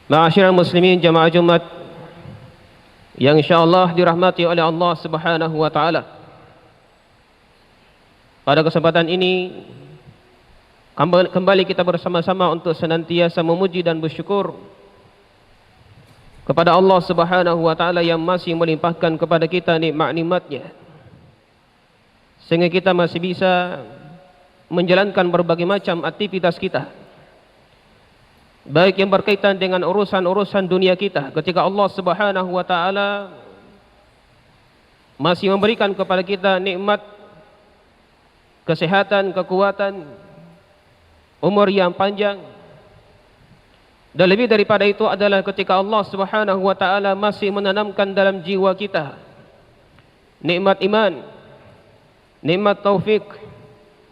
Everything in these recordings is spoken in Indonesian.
Ma'asyiral muslimin jamaah Jumat yang insyaallah dirahmati oleh Allah Subhanahu wa taala. Pada kesempatan ini kembali kita bersama-sama untuk senantiasa memuji dan bersyukur kepada Allah Subhanahu wa taala yang masih melimpahkan kepada kita nikmat-nikmatnya sehingga kita masih bisa menjalankan berbagai macam aktivitas kita, baik yang berkaitan dengan urusan-urusan dunia kita, ketika Allah Subhanahu wa taala masih memberikan kepada kita nikmat kesehatan, kekuatan, umur yang panjang. Dan lebih daripada itu adalah ketika Allah Subhanahu wa taala masih menanamkan dalam jiwa kita nikmat iman, nikmat taufik,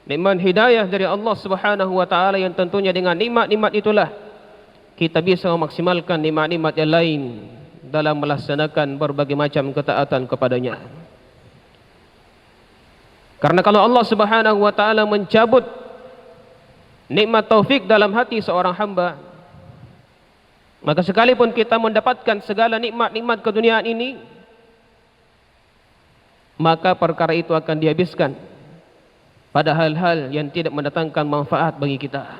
nikmat hidayah dari Allah Subhanahu wa taala, yang tentunya dengan nikmat-nikmat itulah kita bisa memaksimalkan nikmat-nikmat yang lain dalam melaksanakan berbagai macam ketaatan kepadanya. Karena kalau Allah Subhanahu wa taala mencabut nikmat taufik dalam hati seorang hamba, maka sekalipun kita mendapatkan segala nikmat-nikmat keduniaan ini, maka perkara itu akan dihabiskan pada hal-hal yang tidak mendatangkan manfaat bagi kita.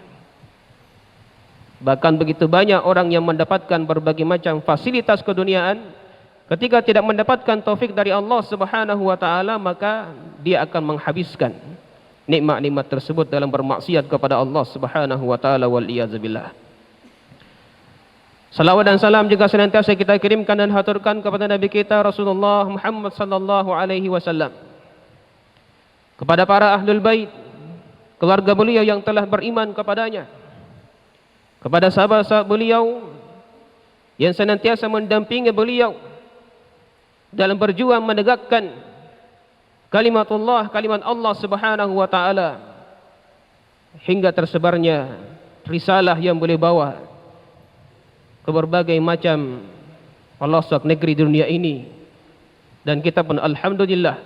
Bahkan begitu banyak orang yang mendapatkan berbagai macam fasilitas keduniaan, ketika tidak mendapatkan taufik dari Allah Subhanahu wa taala, maka dia akan menghabiskan nikmat-nikmat tersebut dalam bermaksiat kepada Allah Subhanahu wa taala, wal iyadzubillah. Salawat dan salam juga senantiasa kita kirimkan dan haturkan kepada Nabi kita Rasulullah Muhammad sallallahu alaihi wasallam, kepada para ahlul bait, keluarga beliau yang telah beriman kepadanya, kepada sahabat-sahabat beliau yang senantiasa mendampingi beliau dalam berjuang menegakkan kalimatullah, kalimat Allah Subhanahu wa taala, hingga tersebarnya risalah yang boleh bawa ke berbagai macam pelosok negeri dunia ini. Dan kita pun alhamdulillah,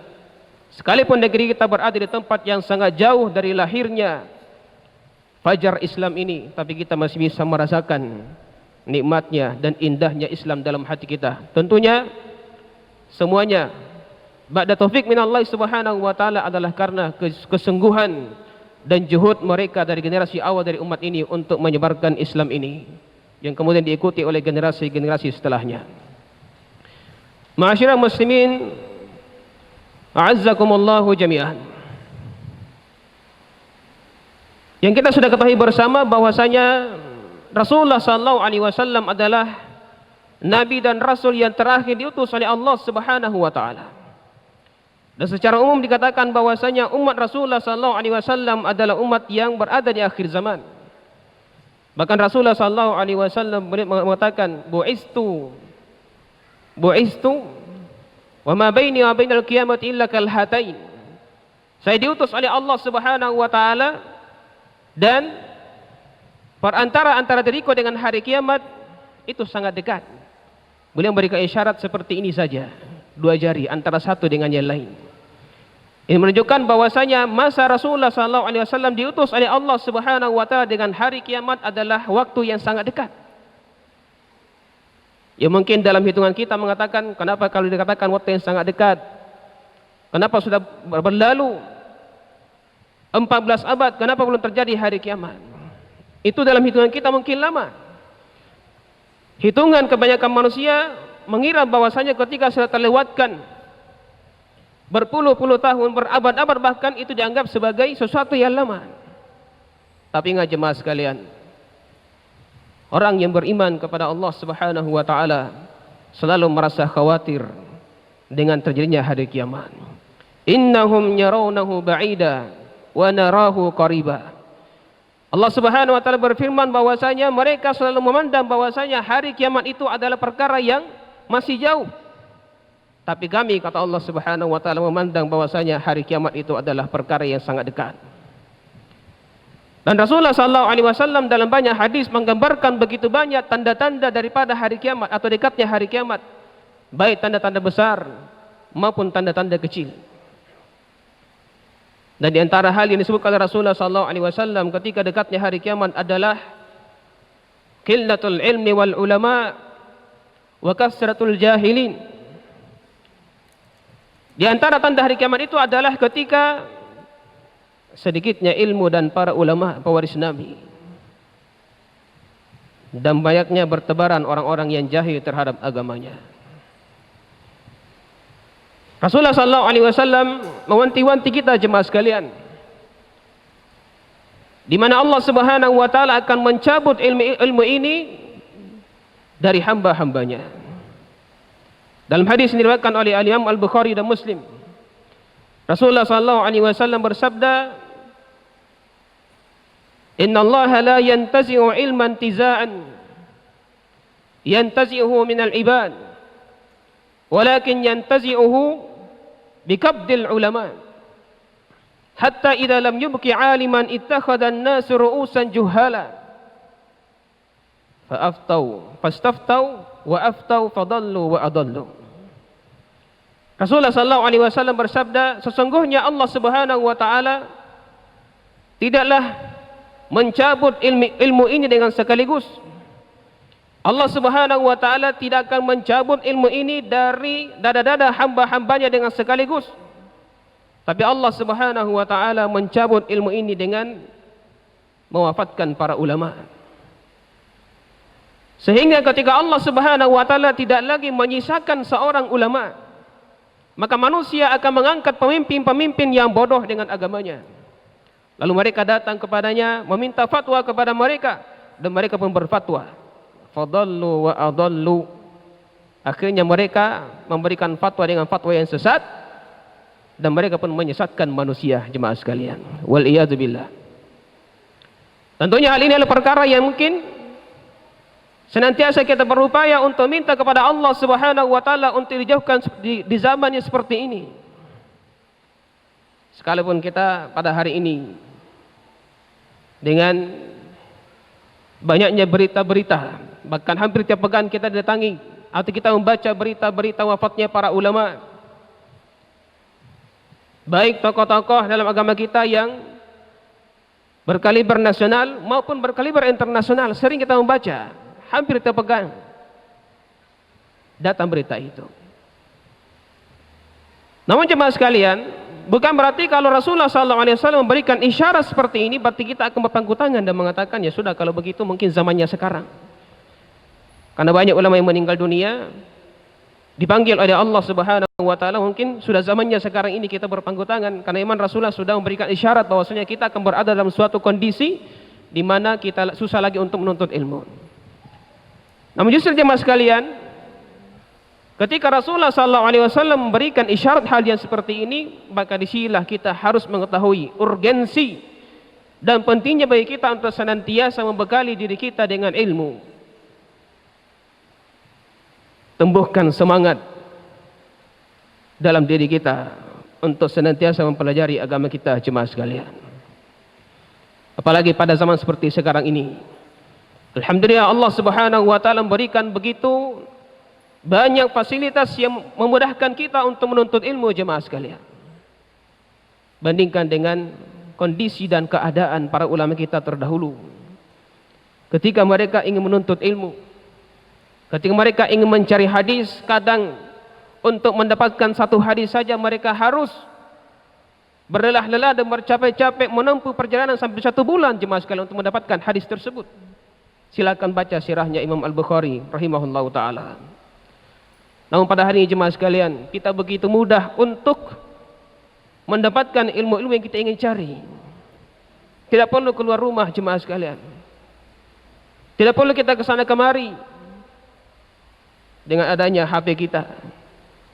sekalipun negeri kita berada di tempat yang sangat jauh dari lahirnya fajar Islam ini, tapi kita masih bisa merasakan nikmatnya dan indahnya Islam dalam hati kita. Tentunya semuanya ba'da taufik minallah Subhanahu wa taala adalah karena kesungguhan dan juhud mereka dari generasi awal dari umat ini untuk menyebarkan Islam ini, yang kemudian diikuti oleh generasi-generasi setelahnya. Ma'asyiral muslimin, a'azzakumullahu jami'an. Yang kita sudah ketahui bersama bahwasanya Rasulullah sallallahu alaihi wasallam adalah nabi dan rasul yang terakhir diutus oleh Allah Subhanahu wa taala. Dan secara umum dikatakan bahwasanya umat Rasulullah sallallahu alaihi wasallam adalah umat yang berada di akhir zaman. Bahkan Rasulullah sallallahu alaihi wasallam mengatakan bu'istu wa ma baini wa bainal qiyamati illa kal hatain. Saya diutus oleh Allah Subhanahu wa taala, dan antara diriku dengan hari kiamat itu sangat dekat. Beliau memberikan isyarat seperti ini saja, 2 jari antara satu dengan yang lain. Ini menunjukkan bahwasanya masa Rasulullah SAW diutus oleh Allah Subhanahu wa taala dengan hari kiamat adalah waktu yang sangat dekat. Ya mungkin dalam hitungan kita mengatakan, kenapa kalau dikatakan waktu yang sangat dekat, kenapa sudah berlalu 14 abad, kenapa belum terjadi hari kiamat? Itu dalam hitungan kita mungkin lama. Hitungan kebanyakan manusia mengira bahwasanya ketika sudah terlewatkan berpuluh-puluh tahun, berabad-abad bahkan, itu dianggap sebagai sesuatu yang lama. Tapi ingat jemaah sekalian, orang yang beriman kepada Allah Subhanahu wa taala selalu merasa khawatir dengan terjadinya hari kiamat. Innahum yarawnahu ba'ida wa narahu qariba. Allah Subhanahu wa taala berfirman bahwasanya mereka selalu memandang bahwasanya hari kiamat itu adalah perkara yang masih jauh. Tapi kami, kata Allah Subhanahu wa taala, memandang bahwasanya hari kiamat itu adalah perkara yang sangat dekat. Dan Rasulullah SAW dalam banyak hadis menggambarkan begitu banyak tanda-tanda daripada hari kiamat atau dekatnya hari kiamat, baik tanda-tanda besar maupun tanda-tanda kecil. Dan di antara hal yang disebutkan oleh Rasulullah SAW ketika dekatnya hari kiamat adalah qillatul ilmi wal ulama wa kasratul jahilin. Di antara tanda hari kiamat itu adalah ketika sedikitnya ilmu dan para ulama pewaris Nabi, dan banyaknya bertebaran orang-orang yang jahil terhadap agamanya. Rasulullah SAW mewanti-wanti kita jemaah sekalian, di mana Allah Subhanahu wa taala akan mencabut ilmu ini dari hamba-hambanya. Dalam hadis yang diriwayatkan oleh Imam Al-Bukhari dan Muslim, Rasulullah SAW bersabda, Inna Allah la yantazi'u ilman tiza'an yantazi'uhu minal ibad, walakin yantazi'uhu bikabdil ulama, hatta idha lam yubki aliman ittakhadhan nasu ru'usan juhala fastaftau wa aftau fadallu wa adallu. Rasulullah SAW bersabda, sesungguhnya Allah Subhanahu wa taala tidaklah mencabut ilmu ini dengan sekaligus. Allah Subhanahu wa taala tidak akan mencabut ilmu ini dari dada-dada hamba-hambanya dengan sekaligus. Tapi Allah Subhanahu wa taala mencabut ilmu ini dengan mewafatkan para ulama. Sehingga ketika Allah Subhanahu wa taala tidak lagi menyisakan seorang ulama, maka manusia akan mengangkat pemimpin-pemimpin yang bodoh dengan agamanya. Lalu mereka datang kepadanya meminta fatwa kepada mereka, dan mereka pun berfatwa. Fadallu wa adallu. Akhirnya mereka memberikan fatwa dengan fatwa yang sesat, dan mereka pun menyesatkan manusia, jemaah sekalian. Wal iyadu billah. Tentunya hal ini adalah perkara yang mungkin senantiasa kita berupaya untuk minta kepada Allah Subhanahu wa taala untuk dijauhkan di zamannya seperti ini. Sekalipun kita pada hari ini dengan banyaknya berita-berita, bahkan hampir tiap pekan kita datangi atau kita membaca berita-berita wafatnya para ulama, baik tokoh-tokoh dalam agama kita yang berkaliber nasional maupun berkaliber internasional, sering kita membaca, hampir tiap pekan datang berita itu. Namun jemaah sekalian, bukan berarti kalau Rasulullah SAW memberikan isyarat seperti ini berarti kita akan berpangku tangan dan mengatakan ya sudah, kalau begitu mungkin zamannya sekarang. Karena banyak ulama yang meninggal dunia dipanggil oleh Allah Subhanahu wa taala, mungkin sudah zamannya sekarang ini kita berpangku tangan, karena iman Rasulullah sudah memberikan isyarat bahwasanya kita akan berada dalam suatu kondisi di mana kita susah lagi untuk menuntut ilmu. Namun justru jemaah sekalian, ketika Rasulullah SAW memberikan isyarat hal yang seperti ini, maka disinilah kita harus mengetahui urgensi dan pentingnya bagi kita untuk senantiasa membekali diri kita dengan ilmu. Tumbuhkan semangat dalam diri kita untuk senantiasa mempelajari agama kita, jemaah sekalian. Apalagi pada zaman seperti sekarang ini. Alhamdulillah Allah Subhanahu wa taala memberikan begitu banyak fasilitas yang memudahkan kita untuk menuntut ilmu, jemaah sekalian. Bandingkan dengan kondisi dan keadaan para ulama kita terdahulu. Ketika mereka ingin menuntut ilmu, ketika mereka ingin mencari hadis, kadang untuk mendapatkan satu hadis saja mereka harus berlelah-lelah dan bercapek-capek menempuh perjalanan sampai 1 bulan, jemaah sekalian, untuk mendapatkan hadis tersebut. Silakan baca sirahnya Imam Al-Bukhari rahimahullahu taala. Namun pada hari ini jemaah sekalian, kita begitu mudah untuk mendapatkan ilmu-ilmu yang kita ingin cari. Tidak perlu keluar rumah, jemaah sekalian. Tidak perlu kita ke sana kemari. Dengan adanya HP kita,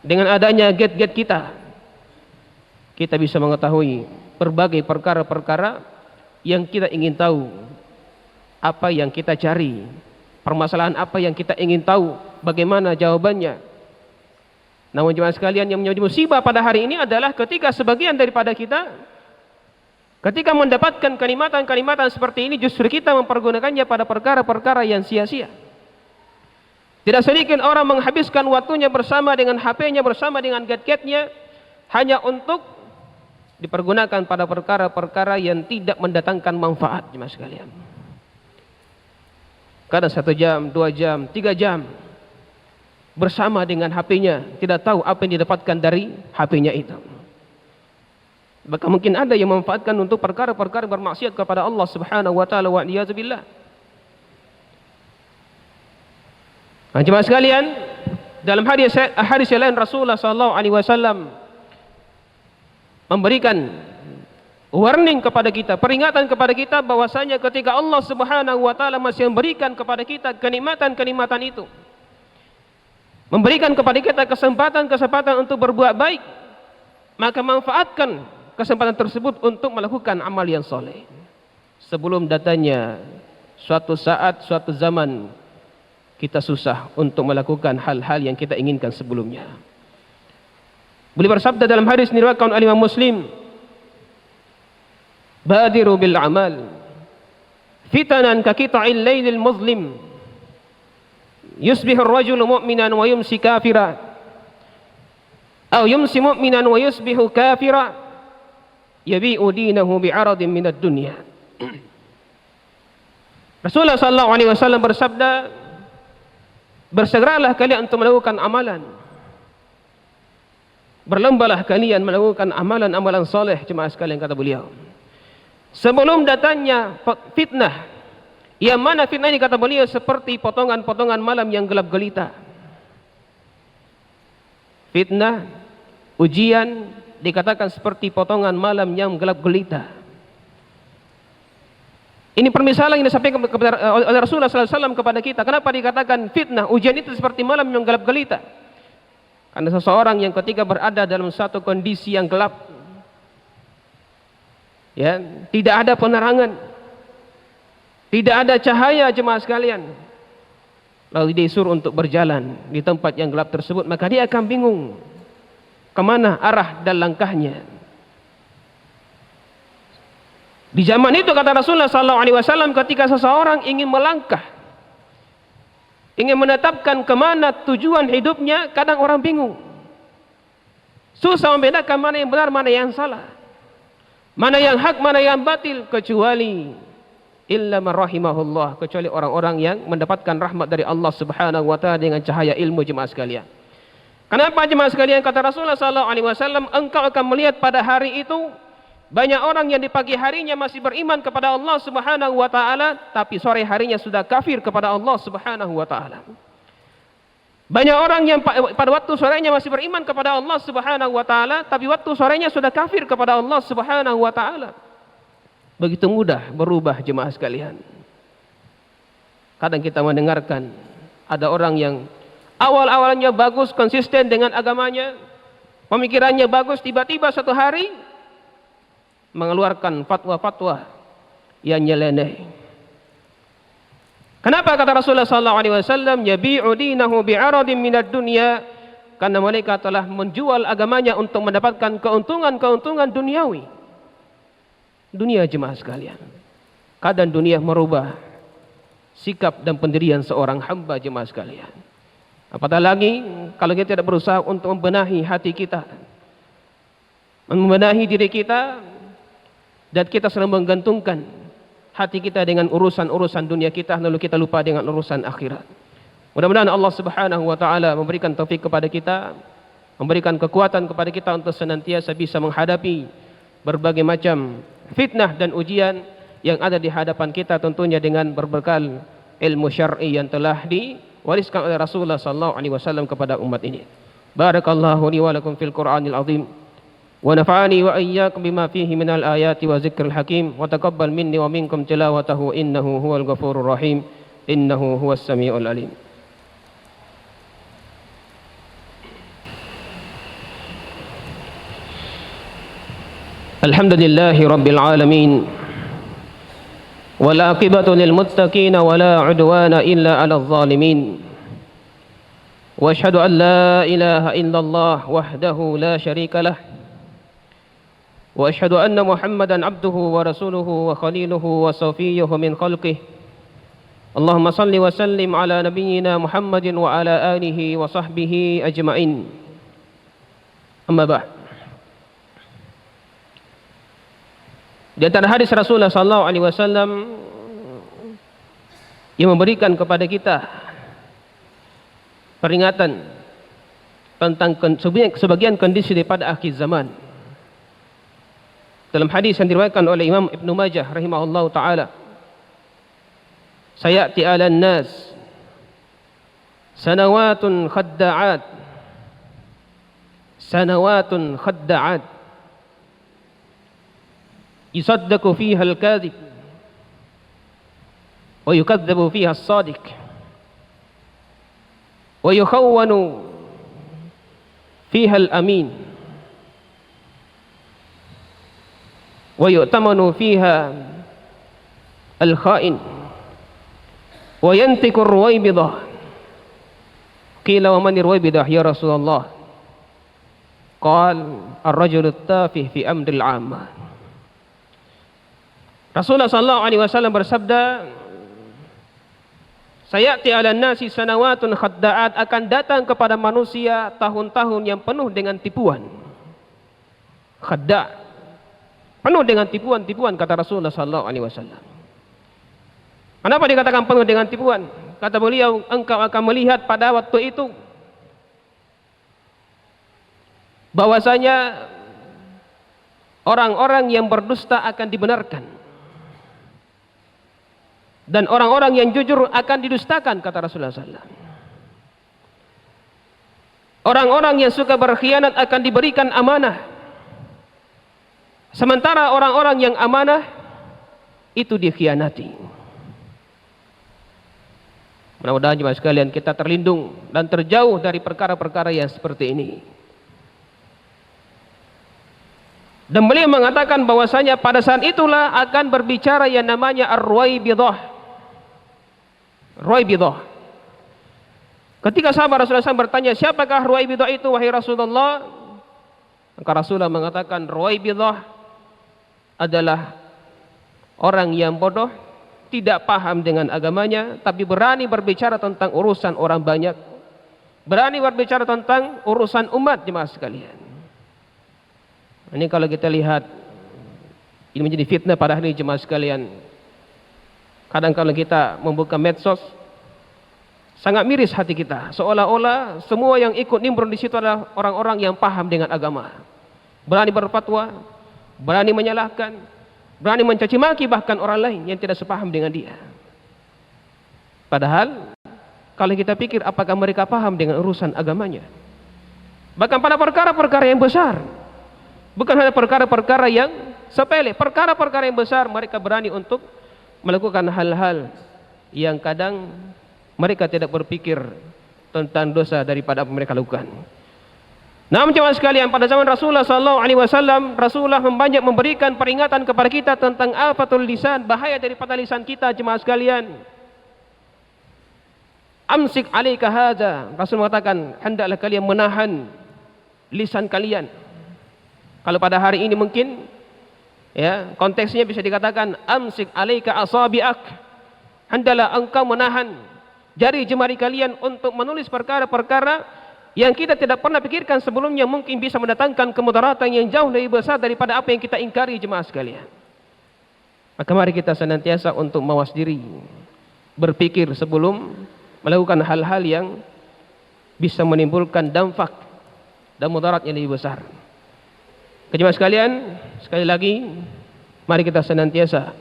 dengan adanya gadget kita, kita bisa mengetahui berbagai perkara-perkara yang kita ingin tahu, apa yang kita cari, permasalahan apa yang kita ingin tahu, bagaimana jawabannya. Namun jemaah sekalian, yang menjadi musibah pada hari ini adalah ketika sebagian daripada kita Ketika mendapatkan kenikmatan-kenikmatan seperti ini, justru kita mempergunakannya pada perkara-perkara yang sia-sia. Tidak sedikit orang menghabiskan waktunya bersama dengan HP-nya, bersama dengan gadgetnya, hanya untuk dipergunakan pada perkara-perkara yang tidak mendatangkan manfaat, jemaah sekalian. Kadang 1 jam, 2 jam, 3 jam bersama dengan HP-nya, tidak tahu apa yang didapatkan dari HP-nya itu. Bahkan mungkin ada yang memanfaatkan untuk perkara-perkara bermaksiat kepada Allah Subhanahu wa taala, wa iyadzubillah. Jemaah sekalian, dalam hadis yang lain Rasulullah sallallahu alaihi wasallam memberikan warning kepada kita, peringatan kepada kita bahwasanya ketika Allah Subhanahu wa taala masih memberikan kepada kita kenikmatan-kenikmatan itu, memberikan kepada kita kesempatan-kesempatan untuk berbuat baik, maka manfaatkan kesempatan tersebut untuk melakukan amal yang soleh sebelum datanya suatu saat, suatu zaman kita susah untuk melakukan hal-hal yang kita inginkan sebelumnya. Beliau bersabda dalam hadis diriwayatkan oleh Imam Muslim, badiru bil amal fitanan ka qita'il lailil muzlim yusbihu ar-rajulu mu'minan wa yumsi kafira aw yumsi mu'minan wa yusbihu kafira yabi'u dinahu bi'aradin minad dunya. Rasulullah sallallahu alaihi wasallam bersabda, bersegeralah kalian untuk melakukan amalan, berlombalah kalian melakukan amalan-amalan soleh, jemaah sekalian, kata beliau, sebelum datangnya fitnah, yang mana fitnah ini kata beliau seperti potongan-potongan malam yang gelap gelita. Fitnah, ujian dikatakan seperti potongan malam yang gelap gelita. Ini permisalan yang disampaikan oleh Rasulullah SAW kepada kita. Kenapa dikatakan fitnah, ujian itu seperti malam yang gelap gelita? Karena seseorang yang ketika berada dalam satu kondisi yang gelap, ya, tidak ada penerangan, tidak ada cahaya, jemaah sekalian, lalu disuruh untuk berjalan di tempat yang gelap tersebut, maka dia akan bingung kemana arah dan langkahnya. Di zaman itu kata Rasulullah SAW, ketika seseorang ingin melangkah, ingin menetapkan kemana tujuan hidupnya, kadang orang bingung, susah membedakan mana yang benar, mana yang salah, mana yang hak, mana yang batil, kecuali illa man rahimahullah, kecuali orang-orang yang mendapatkan rahmat dari Allah Subhanahu wa taala dengan cahaya ilmu, jemaah sekalian. Kenapa, jemaah sekalian? Kata Rasulullah SAW, engkau akan melihat pada hari itu banyak orang yang di pagi harinya masih beriman kepada Allah Subhanahu wa taala, tapi sore harinya sudah kafir kepada Allah Subhanahu wa taala. Banyak orang yang pada waktu sorenya masih beriman kepada Allah Subhanahu wa taala, tapi waktu sorenya sudah kafir kepada Allah Subhanahu wa taala. Begitu mudah berubah, jemaah sekalian. Kadang kita mendengarkan ada orang yang awal-awalnya bagus, konsisten dengan agamanya, pemikirannya bagus, tiba-tiba satu hari mengeluarkan fatwa-fatwa yang nyeleneh. Kenapa kata Rasulullah SAW, yabi'u dinahu bi'aradin minad dunya? Karena mereka telah menjual agamanya untuk mendapatkan keuntungan-keuntungan duniawi. Dunia, jemaah sekalian. Kadang dunia merubah sikap dan pendirian seorang hamba, jemaah sekalian. Apatah lagi kalau kita tidak berusaha untuk membenahi hati kita, membenahi diri kita, dan kita selalu menggantungkan hati kita dengan urusan-urusan dunia kita, lalu kita lupa dengan urusan akhirat. Mudah-mudahan Allah Subhanahu wa taala memberikan taufik kepada kita, memberikan kekuatan kepada kita untuk senantiasa bisa menghadapi berbagai macam fitnah dan ujian yang ada di hadapan kita, tentunya dengan berbekal ilmu syar'i yang telah diwariskan oleh Rasulullah sallallahu alaihi wasallam kepada umat ini. Barakallahu li wa lakum fil Qur'anil azim. ونفعني وإياكم بما فيه من الآيات وذكر الحكيم وتقبل مني ومنكم تلاوته إنه هو الغفور الرحيم إنه هو السميع العليم. الحمد لله رب العالمين والعاقبة للمتقين ولا عدوان إلا على الظالمين وأشهد أن لا إله إلا الله وحده لا شريك له وأشهد أن محمدا عبده ورسوله وخليله وصفيه من خلقه اللهم صل وسلم على نبينا محمد وعلى آله وصحبه أجمعين أما بعد. Di antara hadis Rasulullah SAW yang memberikan kepada kita peringatan tentang sebagian kondisi daripada akhir zaman. Dalam hadis yang diriwayatkan oleh Imam Ibnu Majah rahimahullahu taala, sayati 'alan nas sanawatun khadda'at yusaddaqu fiha al-kadhib wa yukadzabu fiha as-sadiq wa yukhawwanu fiha al-amin wa yu'tamanu fiha al-kha'in wa yantiku ar-ruwaybidah. Qila wa man ar-ruwaybidah ya Rasulullah? Qal ar-rajulu at-tafih fi amri al-'ammah. Rasulullah sallallahu alaihi wasallam bersabda, sayati 'alan nasi sanawatun khadda'at, akan datang kepada manusia tahun-tahun yang penuh dengan tipuan. Khadda', penuh dengan tipuan-tipuan, kata Rasulullah sallallahu alaihi wasallam. Kenapa dikatakan penuh dengan tipuan? Kata beliau, engkau akan melihat pada waktu itu bahwasanya orang-orang yang berdusta akan dibenarkan dan orang-orang yang jujur akan didustakan, kata Rasulullah SAW. Orang-orang yang suka berkhianat akan diberikan amanah, sementara orang-orang yang amanah itu dikhianati. Mudah-mudahan jemaah sekalian kita terlindung dan terjauh dari perkara-perkara yang seperti ini. Dan beliau mengatakan bahwasanya pada saat itulah akan berbicara yang namanya ar-ruwaybidah. Ruwaybidah. Ketika sahabat Rasulullah SAW bertanya, siapakah ruwaybidah itu wahai Rasulullah? Maka Rasulullah mengatakan, ruwaybidah adalah orang yang bodoh, tidak paham dengan agamanya, tapi berani berbicara tentang urusan orang banyak, berani berbicara tentang urusan umat, jemaah sekalian. Ini kalau kita lihat, ini menjadi fitnah pada hari ini, jemaah sekalian. Kadang kalau kita membuka medsos, sangat miris hati kita, seolah-olah semua yang ikut nimbrung di situ adalah orang-orang yang paham dengan agama, berani berfatwa, berani menyalahkan, berani mencaci maki bahkan orang lain yang tidak sepaham dengan dia. Padahal kalau kita pikir, apakah mereka paham dengan urusan agamanya? Bahkan pada perkara-perkara yang besar, bukan hanya perkara-perkara yang sepele, perkara-perkara yang besar mereka berani untuk melakukan hal-hal yang kadang mereka tidak berpikir tentang dosa daripada apa mereka lakukan. Namun jemaah sekalian, pada zaman Rasulullah SAW, Rasulullah banyak memberikan peringatan kepada kita tentang afatul lisan, bahaya daripada lisan kita, jemaah sekalian. Amsik alaika hadza, Rasul mengatakan, hendaklah kalian menahan lisan kalian. Kalau pada hari ini mungkin, ya, konteksnya bisa dikatakan amsik alaika asabi'ak, hendaklah engkau menahan jari jemari kalian untuk menulis perkara-perkara yang kita tidak pernah pikirkan sebelumnya, mungkin bisa mendatangkan kemudaratan yang jauh lebih besar daripada apa yang kita ingkari, jemaah sekalian. Maka mari kita senantiasa untuk mawas diri, berpikir sebelum melakukan hal-hal yang bisa menimbulkan dampak dan mudarat yang lebih besar. Jemaah sekalian, sekali lagi mari kita senantiasa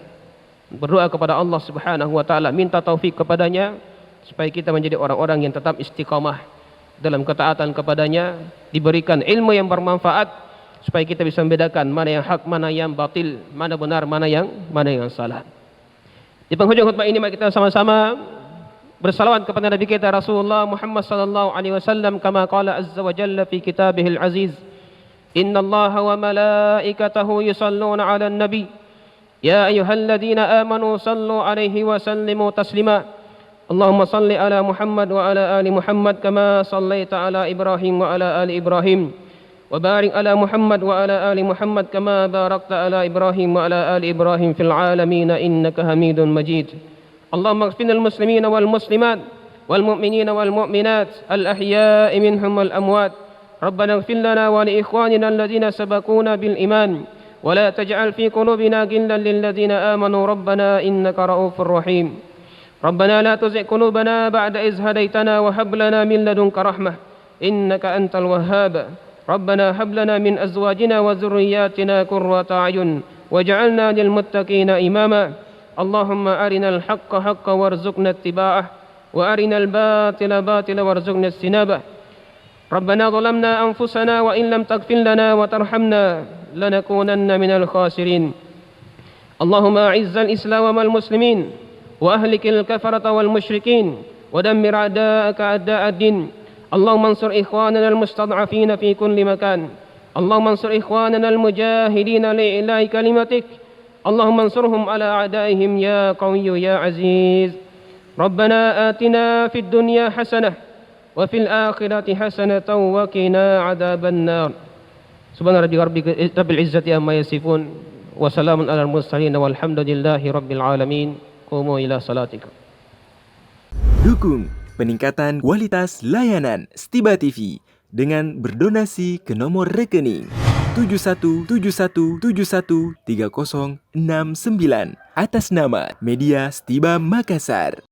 berdoa kepada Allah Subhanahu wa taala, minta taufik kepadanya supaya kita menjadi orang-orang yang tetap istiqamah dalam ketaatan kepadanya, diberikan ilmu yang bermanfaat supaya kita bisa membedakan mana yang hak, mana yang batil, mana benar, mana yang salah. Di penghujung khutbah ini mari kita sama-sama bersalawat kepada Nabi kita Rasulullah Muhammad sallallahu alaihi wasallam, kama qala azza wa jalla fi kitabihil aziz, innallaha wa malaikatahu yusalluna 'alan nabi ya ayyuhalladzina amanu sallu alaihi wa sallimu taslima. Allahumma salli ala Muhammad wa ala ali Muhammad kama sallaita ala Ibrahim wa ala ali Ibrahim وبارك على محمد وعلى آل محمد كما باركت على إبراهيم وعلى آل إبراهيم في العالمين إنك حميد مجيد. اللهم اغفر للمسلمين والمسلمات والمؤمنين والمؤمنات الأحياء منهم والأموات. ربنا اغفر لنا ولإخواننا الذين سبقونا بالإيمان ولا تجعل في قلوبنا غلا للذين آمنوا ربنا إنك رؤوف رحيم. ربنا لا تزغ قلوبنا بعد إذ هديتنا وهب لنا من لدنك رحمة إنك أنت الوهاب. ربنا هب لنا من أزواجنا وذرياتنا قرة أعين واجعلنا للمتقين إماما. اللهم أرنا الحق حقا وارزقنا اتباعه وأرنا الباطل باطلا وارزقنا اجتنابه. ربنا ظلمنا أنفسنا وإن لم تغفر لنا وترحمنا لنكونن من الخاسرين. اللهم أعز الإسلام والمسلمين وأهلك الكفرة والمشركين ودمر أعداءك أعداء الدين. اللهم انصر إخواننا المستضعفين في كل مكان. اللهم انصر إخواننا المجاهدين لإعلاء كلمتك. اللهم انصرهم على أعدائهم يا قوي يا عزيز. ربنا آتنا في الدنيا حسنة وفي الآخرة حسنة وقنا عذاب النار. سبحان ربك رب العزة عما يصفون وسلام على المرسلين والحمد لله رب العالمين. قوموا إلى صلاتكم. Dukung peningkatan kualitas layanan Stiba TV dengan berdonasi ke nomor rekening 7171713069 atas nama Media Stiba Makassar.